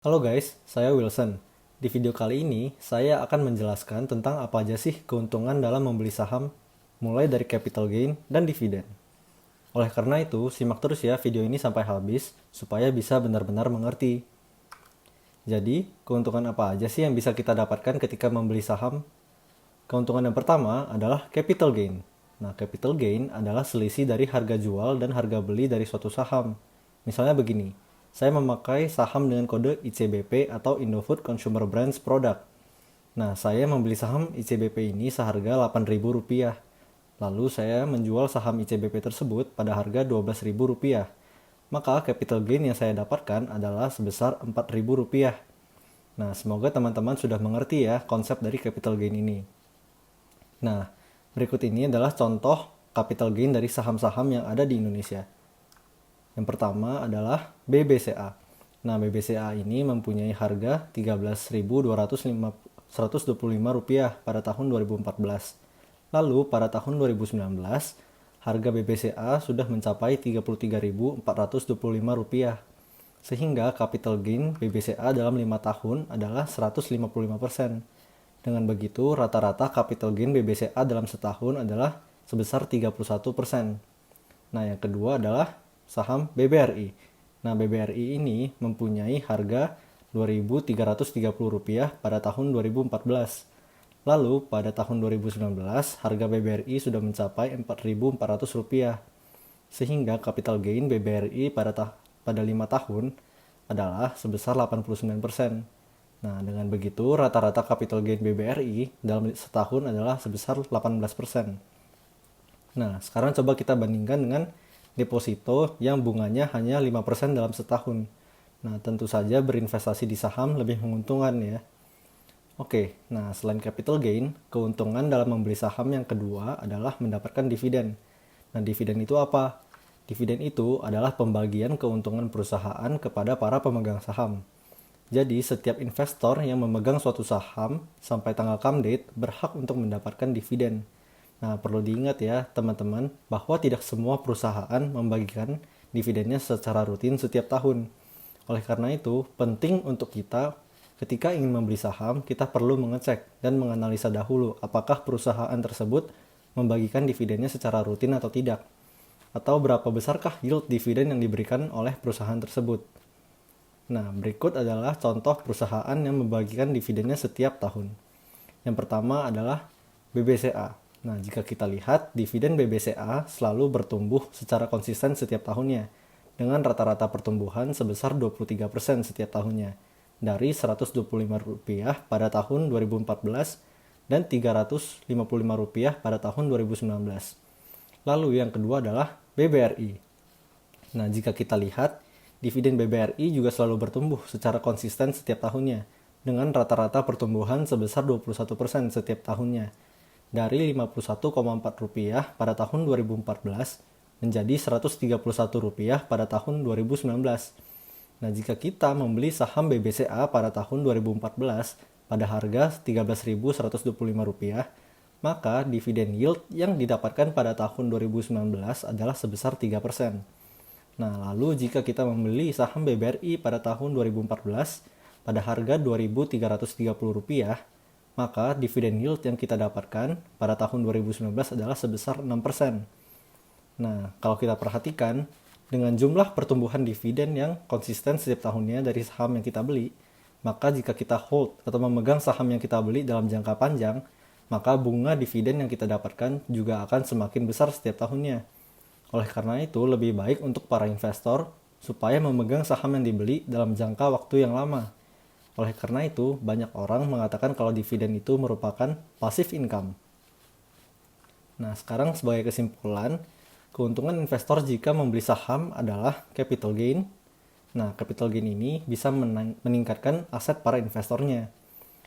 Halo guys, saya Wilson. Di video kali ini, saya akan menjelaskan tentang apa aja sih keuntungan dalam membeli saham, mulai dari capital gain dan dividen. Oleh karena itu, simak terus ya video ini sampai habis, supaya bisa benar-benar mengerti. Jadi, keuntungan apa aja sih yang bisa kita dapatkan ketika membeli saham? Keuntungan yang pertama adalah capital gain. Nah, capital gain adalah selisih dari harga jual dan harga beli dari suatu saham. Misalnya begini, saya memakai saham dengan kode ICBP atau Indofood Consumer Brands Product. Nah, saya membeli saham ICBP ini seharga Rp8.000. Lalu saya menjual saham ICBP tersebut pada harga Rp12.000. Maka capital gain yang saya dapatkan adalah sebesar Rp4.000. Nah, semoga teman-teman sudah mengerti ya konsep dari capital gain ini. Nah, berikut ini adalah contoh capital gain dari saham-saham yang ada di Indonesia. Yang pertama adalah BBCA. Nah, BBCA ini mempunyai harga Rp13.125 pada tahun 2014. Lalu, pada tahun 2019, harga BBCA sudah mencapai Rp33.425. Sehingga capital gain BBCA dalam 5 tahun adalah 155%. Dengan begitu, rata-rata capital gain BBCA dalam setahun adalah sebesar 31%. Nah, yang kedua adalah saham BBRI. Nah, BBRI ini mempunyai harga Rp2.330 pada tahun 2014. Lalu, pada tahun 2019, harga BBRI sudah mencapai Rp4.400. Sehingga capital gain BBRI pada 5 tahun adalah sebesar 89%. Nah, dengan begitu, rata-rata capital gain BBRI dalam setahun adalah sebesar 18%. Nah, sekarang coba kita bandingkan dengan deposito yang bunganya hanya 5% dalam setahun. Nah, tentu saja berinvestasi di saham lebih menguntungkan ya. Oke, nah selain capital gain, keuntungan dalam membeli saham yang kedua adalah mendapatkan dividen. Nah, dividen itu apa? Dividen itu adalah pembagian keuntungan perusahaan kepada para pemegang saham. Jadi, setiap investor yang memegang suatu saham sampai tanggal come date berhak untuk mendapatkan dividen. Nah, perlu diingat ya, teman-teman, bahwa tidak semua perusahaan membagikan dividennya secara rutin setiap tahun. Oleh karena itu, penting untuk kita ketika ingin membeli saham, kita perlu mengecek dan menganalisa dahulu apakah perusahaan tersebut membagikan dividennya secara rutin atau tidak. Atau berapa besarkah yield dividen yang diberikan oleh perusahaan tersebut. Nah, berikut adalah contoh perusahaan yang membagikan dividennya setiap tahun. Yang pertama adalah BBCA. Nah, jika kita lihat, dividen BBCA selalu bertumbuh secara konsisten setiap tahunnya, dengan rata-rata pertumbuhan sebesar 23% setiap tahunnya, dari Rp125 pada tahun 2014 dan Rp355 pada tahun 2019. Lalu yang kedua adalah BBRI. Nah, jika kita lihat, dividen BBRI juga selalu bertumbuh secara konsisten setiap tahunnya, dengan rata-rata pertumbuhan sebesar 21% setiap tahunnya, dari Rp51,4 pada tahun 2014 menjadi Rp131 pada tahun 2019. Nah, jika kita membeli saham BBCA pada tahun 2014 pada harga Rp13.125, maka dividen yield yang didapatkan pada tahun 2019 adalah sebesar 3%. Nah, lalu jika kita membeli saham BBRI pada tahun 2014 pada harga Rp2.330, maka dividen yield yang kita dapatkan pada tahun 2019 adalah sebesar 6%. Nah, kalau kita perhatikan, dengan jumlah pertumbuhan dividen yang konsisten setiap tahunnya dari saham yang kita beli, maka jika kita hold atau memegang saham yang kita beli dalam jangka panjang, maka bunga dividen yang kita dapatkan juga akan semakin besar setiap tahunnya. Oleh karena itu, lebih baik untuk para investor supaya memegang saham yang dibeli dalam jangka waktu yang lama. Oleh karena itu, banyak orang mengatakan kalau dividen itu merupakan passive income. Nah, sekarang sebagai kesimpulan, keuntungan investor jika membeli saham adalah capital gain. Nah, capital gain ini bisa meningkatkan aset para investornya.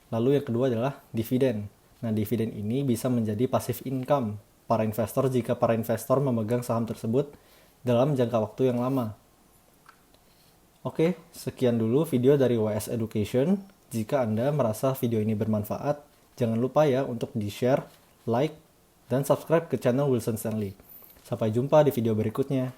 Lalu yang kedua adalah dividen. Nah, dividen ini bisa menjadi passive income para investor jika para investor memegang saham tersebut dalam jangka waktu yang lama. Oke, sekian dulu video dari WS Education. Jika Anda merasa video ini bermanfaat, jangan lupa ya untuk di-share, like, dan subscribe ke channel Wilson Stanley. Sampai jumpa di video berikutnya.